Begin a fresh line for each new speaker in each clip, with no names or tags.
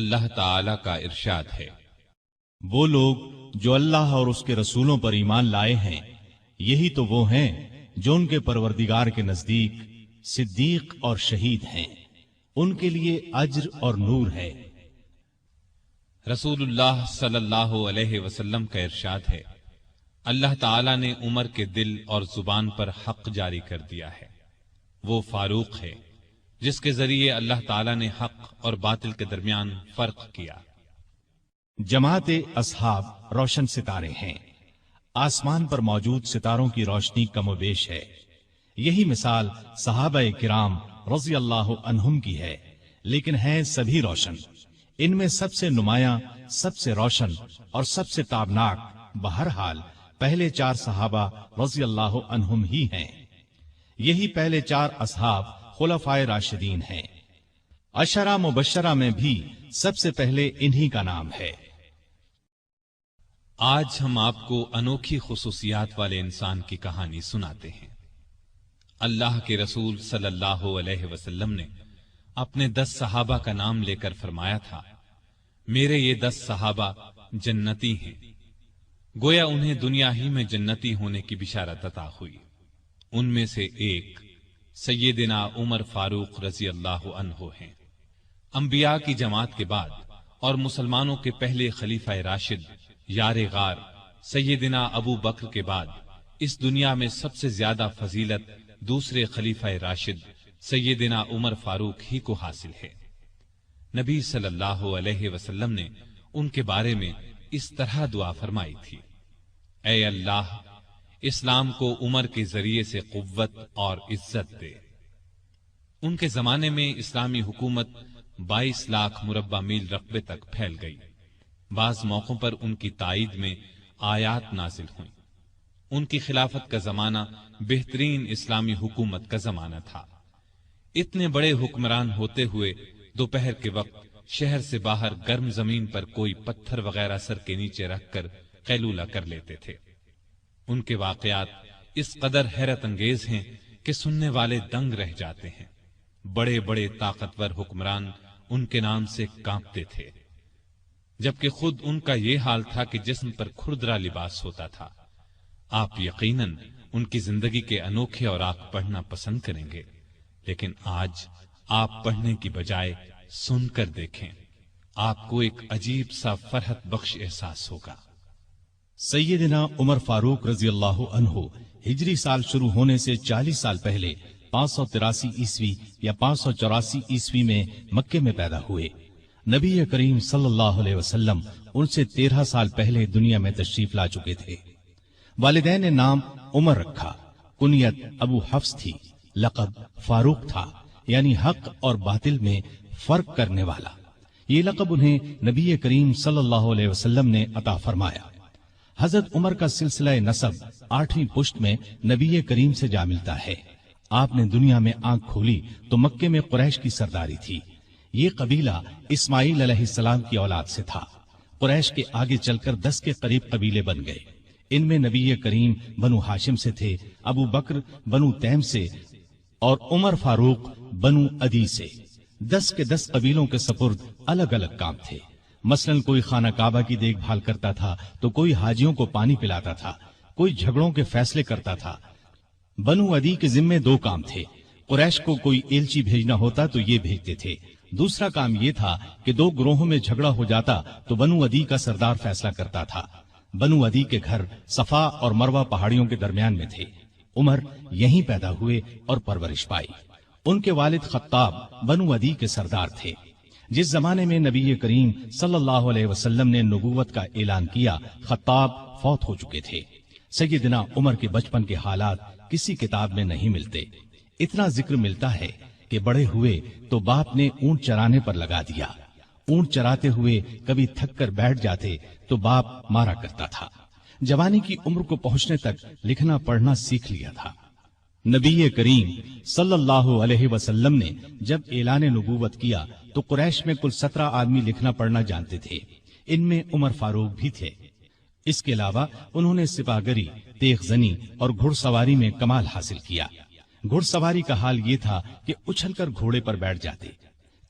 اللہ تعالی کا ارشاد ہے،
وہ لوگ جو اللہ اور اس کے رسولوں پر ایمان لائے ہیں، یہی تو وہ ہیں جو ان کے پروردگار کے نزدیک صدیق اور شہید ہیں، ان کے لیے اجر اور نور ہے۔
رسول اللہ صلی اللہ علیہ وسلم کا ارشاد ہے، اللہ تعالی نے عمر کے دل اور زبان پر حق جاری کر دیا ہے۔ وہ فاروق ہے جس کے ذریعے اللہ تعالی نے حق اور باطل کے درمیان فرق کیا۔
جماعت اصحاب روشن ستارے ہیں، آسمان پر موجود ستاروں کی روشنی کم و بیش ہے۔ یہی مثال صحابہ کرام رضی اللہ عنہم کی ہے، لیکن ہیں سبھی روشن۔ ان میں سب سے نمایاں، سب سے روشن اور سب سے تابناک بہرحال پہلے 4 صحابہ رضی اللہ عنہم ہی ہیں۔ یہی پہلے 4 اصحاب خلفائے راشدین ہیں۔ عشرہ مبشرہ میں بھی سب سے پہلے انہی کا نام ہے۔
آج ہم آپ کو انوکھی خصوصیات والے انسان کی کہانی سناتے ہیں۔ اللہ کے رسول صلی اللہ علیہ وسلم نے اپنے 10 صحابہ کا نام لے کر فرمایا تھا، میرے یہ 10 صحابہ جنتی ہیں۔ گویا انہیں دنیا ہی میں جنتی ہونے کی بشارت عطا ہوئی۔ ان میں سے ایک سیدنا عمر فاروق رضی اللہ عنہ ہیں۔ انبیاء کی جماعت کے بعد اور مسلمانوں کے پہلے خلیفہ راشد یار غار سیدنا ابو بکر کے بعد اس دنیا میں سب سے زیادہ فضیلت دوسرے خلیفہ راشد سیدنا عمر فاروق ہی کو حاصل ہے۔ نبی صلی اللہ علیہ وسلم نے ان کے بارے میں اس طرح دعا فرمائی تھی، اے اللہ اسلام کو عمر کے ذریعے سے قوت اور عزت دے۔ ان کے زمانے میں اسلامی حکومت 22 لاکھ مربع میل رقبے تک پھیل گئی۔ بعض موقعوں پر ان کی تائید میں آیات نازل ہوئیں۔ ان کی خلافت کا زمانہ بہترین اسلامی حکومت کا زمانہ تھا۔ اتنے بڑے حکمران ہوتے ہوئے دوپہر کے وقت شہر سے باہر گرم زمین پر کوئی پتھر وغیرہ سر کے نیچے رکھ کر قیلولہ کر لیتے تھے۔ ان کے واقعات اس قدر حیرت انگیز ہیں کہ سننے والے دنگ رہ جاتے ہیں۔ بڑے بڑے طاقتور حکمران ان کے نام سے کانپتے تھے، جبکہ خود ان کا یہ حال تھا کہ جسم پر کھردرا لباس ہوتا تھا۔ آپ یقیناً ان کی زندگی کے انوکھے اور آپ پڑھنا پسند کریں گے، لیکن آج آپ پڑھنے کی بجائے سن کر دیکھیں، آپ کو ایک عجیب سا فرحت بخش احساس ہوگا۔
سیدنا عمر فاروق رضی اللہ عنہ ہجری سال شروع ہونے سے 40 سال پہلے 583 عیسوی یا 584 عیسوی میں مکے میں پیدا ہوئے۔ نبی کریم صلی اللہ علیہ وسلم ان سے 13 سال پہلے دنیا میں تشریف لا چکے تھے۔ والدین نے نام عمر رکھا، کنیت ابو حفص تھی، لقب فاروق تھا، یعنی حق اور باطل میں فرق کرنے والا۔ یہ لقب انہیں نبی کریم صلی اللہ علیہ وسلم نے عطا فرمایا۔ حضرت عمر کا سلسلہ نسب 8ویں پشت میں نبی کریم سے جا ملتا ہے۔ آپ نے دنیا میں آنکھ کھولی تو مکے میں قریش کی سرداری تھی۔ یہ قبیلہ اسماعیل علیہ السلام کی اولاد سے تھا۔ قریش کے آگے چل کر 10 کے قریب قبیلے بن گئے۔ ان میں نبی کریم بنو ہاشم سے تھے، ابو بکر بنو تیم سے اور عمر فاروق بنو عدی سے۔ 10 کے 10 قبیلوں کے سپرد الگ الگ کام تھے۔ مثلاً کوئی خانہ کعبہ کی دیکھ بھال کرتا تھا تو کوئی حاجیوں کو پانی پلاتا تھا، کوئی جھگڑوں کے فیصلے کرتا تھا۔ بنو عدی کے ذمے 2 کام تھے۔ قریش کو کوئی ایلچی بھیجنا ہوتا تو یہ بھیجتے تھے۔ دوسرا کام یہ تھا کہ 2 گروہوں میں جھگڑا ہو جاتا تو بنو عدی کا سردار فیصلہ کرتا تھا۔ بنو عدی کے گھر صفا اور مروہ پہاڑیوں کے درمیان میں تھے۔ عمر یہیں پیدا ہوئے اور پرورش پائی۔ ان کے والد خطاب بنو عدی کے سردار تھے۔ جس زمانے میں نبی کریم صلی اللہ علیہ وسلم نے نبوت کا اعلان کیا، خطاب فوت ہو چکے تھے۔ سیدنا عمر کے بچپن کے حالات کسی کتاب میں نہیں ملتے۔ اتنا ذکر ملتا ہے کہ بڑے ہوئے تو باپ نے اونٹ چرانے پر لگا دیا۔ اونٹ چراتے ہوئے کبھی تھک کر بیٹھ جاتے تو باپ مارا کرتا تھا۔ جوانی کی عمر کو پہنچنے تک لکھنا پڑھنا سیکھ لیا تھا۔ نبی کریم صلی اللہ علیہ وسلم نے جب اعلان نبوت کیا تو قریش میں کل 17 آدمی لکھنا پڑھنا جانتے تھے۔ ان میں عمر فاروق بھی تھے۔ اس کے علاوہ انہوں نے سپاہگری، تیغ زنی اور گھڑ سواری میں کمال حاصل کیا۔ گھڑ سواری کا حال یہ تھا کہ اچھل کر گھوڑے پر بیٹھ جاتے۔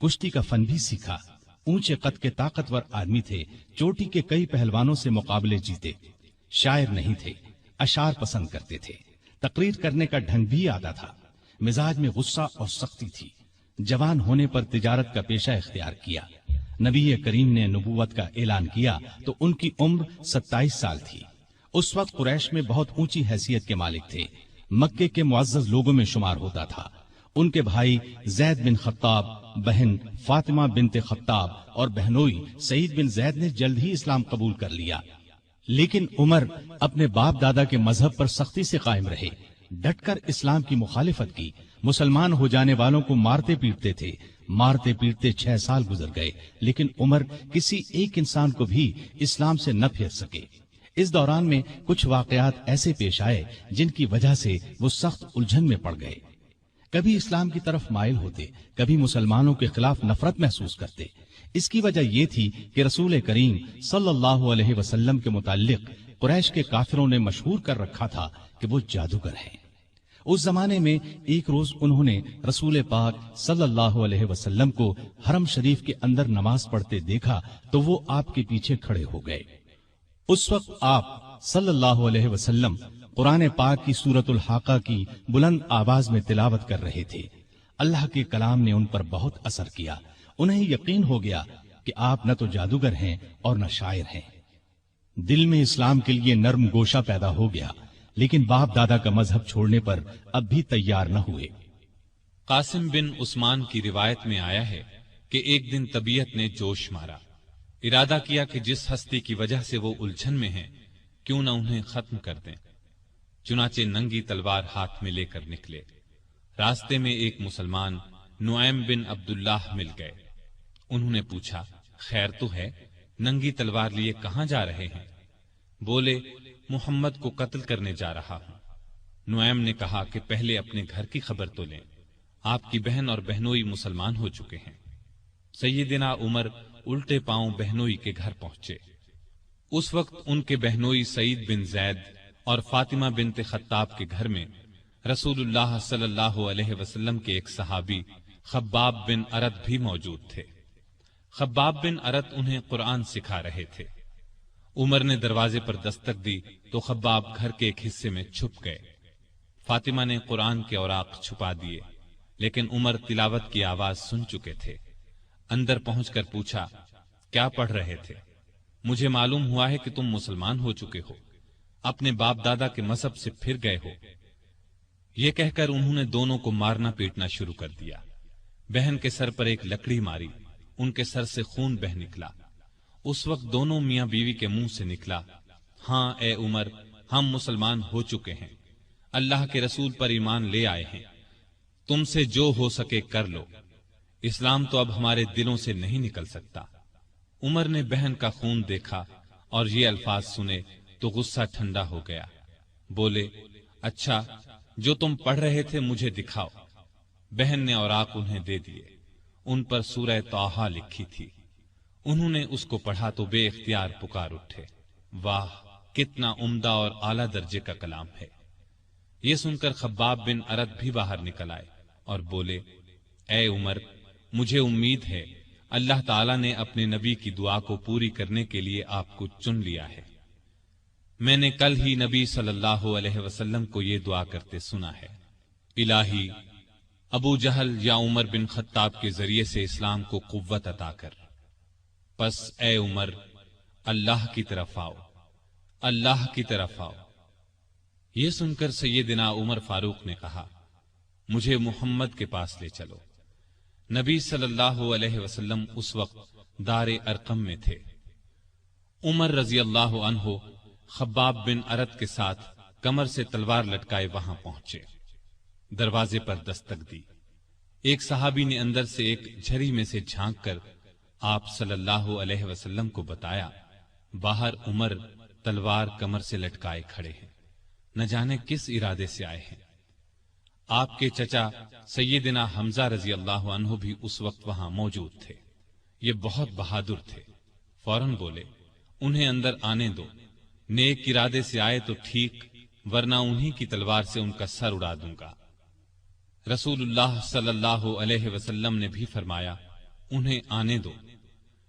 کشتی کا فن بھی سیکھا۔ اونچے قد کے طاقتور آدمی تھے، چوٹی کے کئی پہلوانوں سے مقابلے جیتے، شاعر نہیں تھے، اشعار پسند کرتے تھے، تقریر کرنے کا ڈھنگ بھی آتا تھا، مزاج میں غصہ اور سختی تھی، جوان ہونے پر تجارت کا پیشہ اختیار کیا۔ نبی کریم نے نبوت کا اعلان کیا تو ان کی عمر 27 سال تھی۔ اس وقت قریش میں بہت اونچی حیثیت کے مالک تھے، مکے کے معزز لوگوں میں شمار ہوتا تھا۔ ان کے بھائی زید بن خطاب، بہن فاطمہ بنت خطاب اور بہنوئی سعید بن زید نے جلد ہی اسلام قبول کر لیا، لیکن عمر اپنے باپ دادا کے مذہب پر سختی سے قائم رہے، ڈٹ کر اسلام کی مخالفت کی، مسلمان ہو جانے والوں کو مارتے پیٹتے تھے، مارتے پیٹتے 6 سال گزر گئے، لیکن عمر کسی ایک انسان کو بھی اسلام سے نہ پھیر سکے۔ اس دوران میں کچھ واقعات ایسے پیش آئے جن کی وجہ سے وہ سخت الجھن میں پڑ گئے، کبھی اسلام کی طرف مائل ہوتے، کبھی مسلمانوں کے خلاف نفرت محسوس کرتے۔ اس کی وجہ یہ تھی کہ رسول کریم صلی اللہ علیہ وسلم کے متعلق قریش کے کافروں نے مشہور کر رکھا تھا کہ وہ جادوگر ہیں۔ اس زمانے میں ایک روز انہوں نے رسول پاک صلی اللہ علیہ وسلم کو حرم شریف کے اندر نماز پڑھتے دیکھا تو وہ آپ کے پیچھے کھڑے ہو گئے۔ اس وقت آپ صلی اللہ علیہ وسلم قرآن پاک کی سورۃ الحاقہ کی بلند آواز میں تلاوت کر رہے تھے۔ اللہ کے کلام نے ان پر بہت اثر کیا، انہیں یقین ہو گیا کہ آپ نہ تو جادوگر ہیں اور نہ شاعر ہیں۔ دل میں اسلام کے لیے نرم گوشہ پیدا ہو گیا، لیکن باپ دادا کا مذہب چھوڑنے پر اب بھی تیار نہ ہوئے۔
قاسم بن عثمان کی روایت میں آیا ہے کہ ایک دن طبیعت نے جوش مارا، ارادہ کیا کہ جس ہستی کی وجہ سے وہ الجھن میں ہیں کیوں نہ انہیں ختم کر دیں۔ چنانچہ ننگی تلوار ہاتھ میں لے کر نکلے۔ راستے میں ایک مسلمان نعیم بن عبداللہ مل گئے۔ انہوں نے پوچھا، خیر تو ہے، ننگی تلوار لیے کہاں جا رہے ہیں؟ بولے، محمد کو قتل کرنے جا رہا ہوں۔ نعیم نے کہا کہ پہلے اپنے گھر کی خبر تو لیں، آپ کی بہن اور بہنوئی مسلمان ہو چکے ہیں۔ سیدنا عمر الٹے پاؤں بہنوئی کے گھر پہنچے۔ اس وقت ان کے بہنوئی سعید بن زید اور فاطمہ بنت خطاب کے گھر میں رسول اللہ صلی اللہ علیہ وسلم کے ایک صحابی خباب بن ارت بھی موجود تھے۔ خباب بن ارت انہیں قرآن سکھا رہے تھے۔ عمر نے دروازے پر دستک دی تو خباب گھر کے ایک حصے میں چھپ گئے۔ فاطمہ نے قرآن کے اوراق چھپا دیے، لیکن عمر تلاوت کی آواز سن چکے تھے۔ اندر پہنچ کر پوچھا، کیا پڑھ رہے تھے؟ مجھے معلوم ہوا ہے کہ تم مسلمان ہو چکے ہو، اپنے باپ دادا کے مذہب سے پھر گئے ہو۔ یہ کہہ کر انہوں نے دونوں کو مارنا پیٹنا شروع کر دیا۔ بہن کے سر پر ایک لکڑی ماری، ان کے سر سے خون بہ نکلا۔ اس وقت دونوں میاں بیوی کے منہ سے نکلا، ہاں اے عمر، ہم مسلمان ہو چکے ہیں، اللہ کے رسول پر ایمان لے آئے ہیں، تم سے جو ہو سکے کر لو، اسلام تو اب ہمارے دلوں سے نہیں نکل سکتا۔ عمر نے بہن کا خون دیکھا اور یہ الفاظ سنے تو غصہ ٹھنڈا ہو گیا۔ بولے، اچھا جو تم پڑھ رہے تھے مجھے دکھاؤ۔ بہن نے اوراق انہیں دے دیے، ان پر سورہ طٰہٰ لکھی تھی۔ انہوں نے اس کو پڑھا تو بے اختیار پکار اٹھے، واہ کتنا عمدہ اور اعلیٰ درجے کا کلام ہے۔ یہ سن کر خباب بن ارت بھی باہر نکل آئے اور بولے، اے عمر، مجھے امید ہے اللہ تعالیٰ نے اپنے نبی کی دعا کو پوری کرنے کے لیے آپ کو چن لیا ہے۔ میں نے کل ہی نبی صلی اللہ علیہ وسلم کو یہ دعا کرتے سنا ہے، الہی ابو جہل یا عمر بن خطاب کے ذریعے سے اسلام کو قوت عطا کر۔ پس اے عمر، اللہ کی طرف آؤ، اللہ کی طرف آؤ۔ یہ سن کر سیدنا عمر فاروق نے کہا، مجھے محمد کے پاس لے چلو۔ نبی صلی اللہ علیہ وسلم اس وقت دار ارقم میں تھے۔ عمر رضی اللہ عنہ خباب بن ارت کے ساتھ کمر سے تلوار لٹکائے وہاں پہنچے۔ دروازے پر دستک دی۔ ایک صحابی نے اندر سے ایک جھری میں سے جھانک کر آپ صلی اللہ علیہ وسلم کو بتایا، باہر عمر تلوار کمر سے لٹکائے کھڑے ہیں، نہ جانے کس ارادے سے آئے ہیں۔ آپ کے چچا سیدنا حمزہ رضی اللہ عنہ بھی اس وقت وہاں موجود تھے۔ یہ بہت بہادر تھے، فوراً بولے، انہیں اندر آنے دو، نیک ارادے سے آئے تو ٹھیک، ورنہ انہی کی تلوار سے ان کا سر اڑا دوں گا۔ رسول اللہ صلی اللہ علیہ وسلم نے بھی فرمایا، انہیں آنے دو۔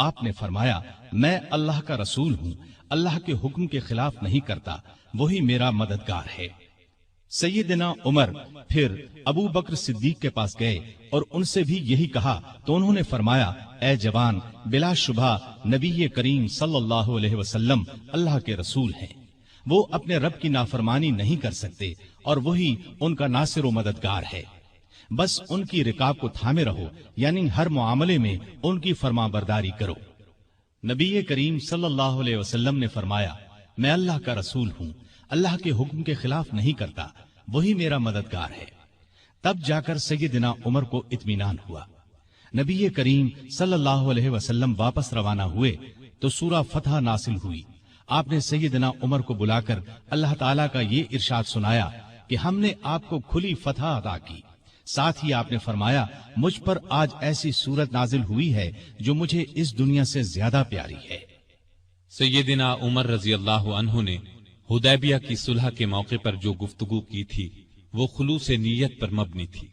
آپ نے فرمایا میں اللہ کا رسول ہوں، اللہ کے حکم کے خلاف نہیں کرتا، وہی میرا مددگار ہے۔ سیدنا عمر پھر ابو بکر صدیق کے پاس گئے اور ان سے بھی یہی کہا تو انہوں نے فرمایا اے جوان، بلا شبہ نبی کریم صلی اللہ علیہ وسلم اللہ کے رسول ہیں، وہ اپنے رب کی نافرمانی نہیں کر سکتے اور وہی ان کا ناصر و مددگار ہے، بس ان کی رکاب کو تھامے رہو، یعنی ہر معاملے میں ان کی فرما برداری کرو۔ نبی کریم صلی اللہ علیہ وسلم نے فرمایا میں اللہ کا رسول ہوں، اللہ کے حکم کے خلاف نہیں کرتا، وہی میرا مددگار ہے۔ تب جا کر سیدنا عمر کو اطمینان ہوا۔ نبی کریم صلی اللہ علیہ وسلم واپس روانہ ہوئے تو سورہ فتح نازل ہوئی۔ آپ نے سیدنا عمر کو بلا کر اللہ تعالیٰ کا یہ ارشاد سنایا کہ ہم نے آپ کو کھلی فتح عطا کی، ساتھ ہی آپ نے فرمایا مجھ پر آج ایسی صورت نازل ہوئی ہے جو مجھے اس دنیا سے زیادہ پیاری ہے۔
سیدنا عمر رضی اللہ عنہ نے حدیبیہ کی صلح کے موقع پر جو گفتگو کی تھی وہ خلوص نیت پر مبنی تھی،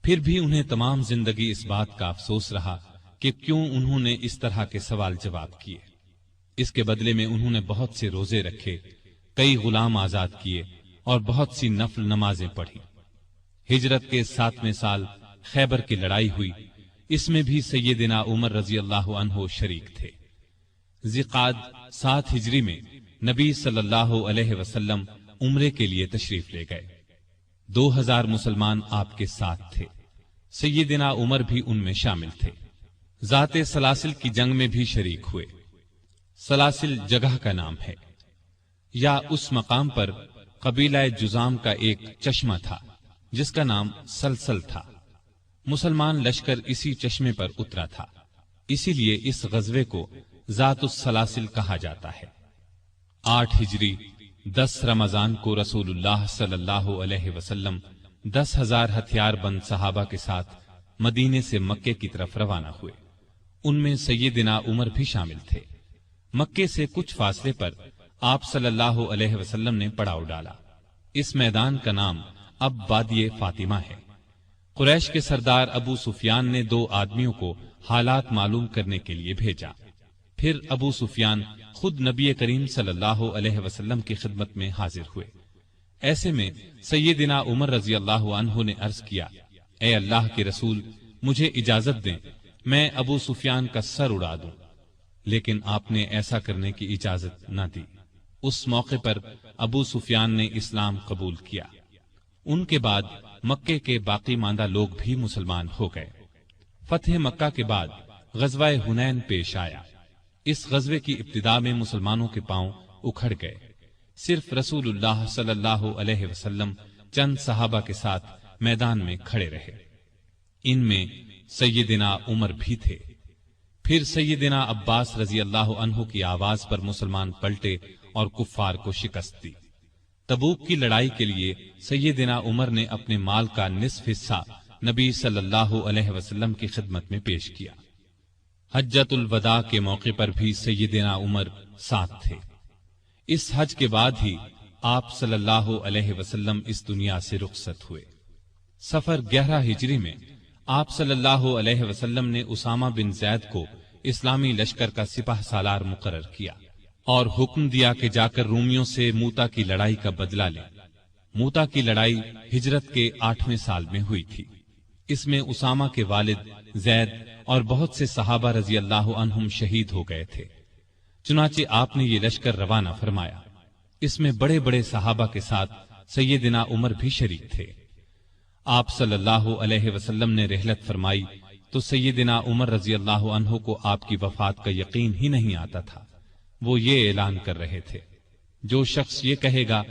پھر بھی انہیں تمام زندگی اس بات کا افسوس رہا کہ کیوں انہوں نے اس طرح کے سوال جواب کیے۔ اس کے بدلے میں انہوں نے بہت سے روزے رکھے، کئی غلام آزاد کیے اور بہت سی نفل نمازیں پڑھی۔ ہجرت کے 7ویں سال خیبر کی لڑائی ہوئی، اس میں بھی سیدنا عمر رضی اللہ عنہ شریک تھے۔ ذی-قعدہ 7 ہجری میں نبی صلی اللہ علیہ وسلم عمرے کے لیے تشریف لے گئے۔ 2000 مسلمان آپ کے ساتھ تھے، سیدنا عمر بھی ان میں شامل تھے۔ ذات سلاسل کی جنگ میں بھی شریک ہوئے۔ سلاسل جگہ کا نام ہے، یا اس مقام پر قبیلہ جزام کا ایک چشمہ تھا جس کا نام سلسل تھا۔ مسلمان لشکر اسی چشمے پر اترا تھا، اسی لیے اس غزوے کو ذات السلاسل کہا جاتا ہے۔ 8 ہجری 10 رمضان کو رسول اللہ صلی اللہ علیہ وسلم 10,000 ہتھیار بند صحابہ کے ساتھ مدینے سے مکے کی طرف روانہ ہوئے۔ ان میں سیدنا عمر بھی شامل تھے۔ مکے سے کچھ فاصلے پر آپ صلی اللہ علیہ وسلم نے پڑاؤ ڈالا۔ اس میدان کا نام اب وادی فاطمہ ہے۔ قریش کے سردار ابو سفیان نے 2 آدمیوں کو حالات معلوم کرنے کے لیے بھیجا۔ پھر ابو سفیان خود نبی کریم صلی اللہ علیہ وسلم کی خدمت میں حاضر ہوئے۔ ایسے میں سیدنا عمر رضی اللہ عنہ نے عرض کیا اے اللہ کے رسول، مجھے اجازت دیں میں ابو سفیان کا سر اڑا دوں، لیکن آپ نے ایسا کرنے کی اجازت نہ دی۔ اس موقع پر ابو سفیان نے اسلام قبول کیا۔ ان کے بعد مکے کے باقی ماندہ لوگ بھی مسلمان ہو گئے۔ فتح مکہ کے بعد غزوہ حنین پیش آیا۔ اس غزوے کی ابتدا میں مسلمانوں کے پاؤں اکھڑ گئے، صرف رسول اللہ صلی اللہ علیہ وسلم چند صحابہ کے ساتھ میدان میں کھڑے رہے۔ ان میں سیدنا عمر بھی تھے۔ پھر سیدنا عباس رضی اللہ عنہ کی آواز پر مسلمان پلٹے اور کفار کو شکست دی۔ تبوک کی لڑائی کے لیے سیدنا عمر نے اپنے مال کا نصف حصہ نبی صلی اللہ علیہ وسلم کی خدمت میں پیش کیا۔ حجۃ الوداع کے موقع پر بھی سیدنا عمر ساتھ تھے۔ اس حج کے بعد ہی آپ صلی اللہ علیہ وسلم اس دنیا سے رخصت ہوئے۔ سفر 11 ہجری میں آپ صلی اللہ علیہ وسلم نے اسامہ بن زید کو اسلامی لشکر کا سپہ سالار مقرر کیا اور حکم دیا کہ جا کر رومیوں سے موتا کی لڑائی کا بدلہ لیں۔ موتا کی لڑائی ہجرت کے 8ویں سال میں ہوئی تھی۔ اس میں اسامہ کے والد زید اور بہت سے صحابہ رضی اللہ عنہم شہید ہو گئے تھے۔ چنانچہ آپ نے یہ لشکر روانہ فرمایا۔ اس میں بڑے بڑے صحابہ کے ساتھ سیدنا عمر بھی شریک تھے۔ آپ صلی اللہ علیہ وسلم نے رحلت فرمائی تو سیدنا عمر رضی اللہ عنہ کو آپ کی وفات کا یقین ہی نہیں آتا تھا۔ وہ یہ اعلان کر رہے تھے جو شخص یہ کہے گا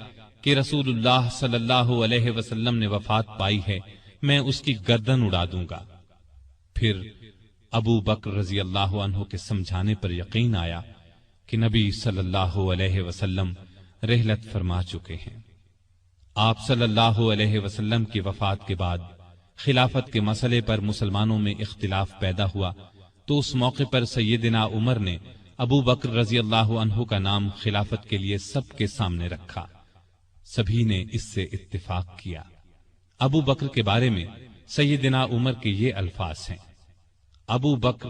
کہ رسول اللہ صلی اللہ علیہ وسلم نے وفات پائی ہے، میں اس کی گردن اڑا دوں گا۔ پھر ابو بکر رضی اللہ عنہ کے سمجھانے پر یقین آیا کہ نبی صلی اللہ علیہ وسلم رحلت فرما چکے ہیں۔ آپ صلی اللہ علیہ وسلم کی وفات کے بعد خلافت کے مسئلے پر مسلمانوں میں اختلاف پیدا ہوا تو اس موقع پر سیدنا عمر نے ابو بکر رضی اللہ عنہ کا نام خلافت کے لیے سب کے سامنے رکھا۔ سبھی نے اس سے اتفاق کیا۔ ابو بکر کے بارے میں سیدنا عمر کے یہ الفاظ ہیں: ابو بکر